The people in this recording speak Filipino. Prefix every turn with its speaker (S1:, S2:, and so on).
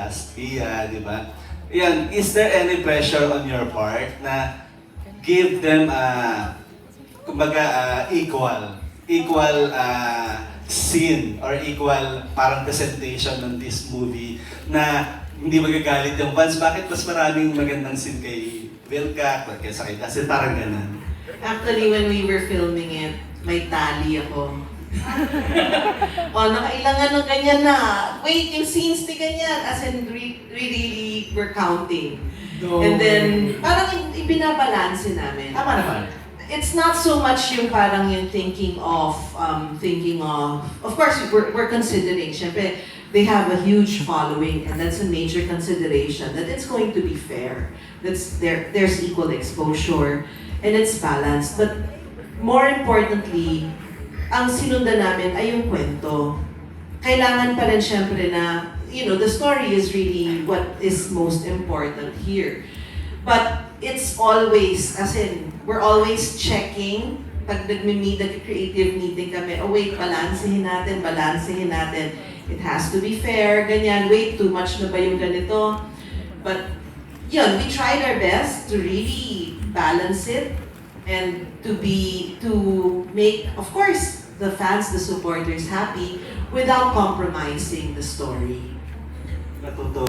S1: last Pia, di ba? Yan, is there any pressure on your part na give them kumbaga equal scene or equal parang presentation ng this movie na hindi magagalit yung fans? Bakit mas maraming magandang scene kay Vilca kaysa kay kasi parang ganun?
S2: Actually, when we were filming it, may tali ako. Nakailangan ng ganyan na. Wait, yung scenes ni ganyan. As in, really, we're counting.
S3: No.
S2: And then, parang ibinabalanse namin.
S3: Tama naman.
S2: It's not so much yung parang yung thinking of course, we're considering, syempre, they have a huge following and that's a major consideration, that it's going to be fair. There's equal exposure and it's balanced. But more importantly, ang sinundan namin ay yung kwento. Kailangan pa rin syempre na, the story is really what is most important here. But it's always, as in, we're always checking, pag nag-meet, nag-creative meeting kami, oh wait, balansehin natin. It has to be fair, ganyan, wait, too much na ba yung ganito? But, yun, we tried our best to really balance it and to make, of course, the fans, the supporters happy without compromising the story.
S1: Natuto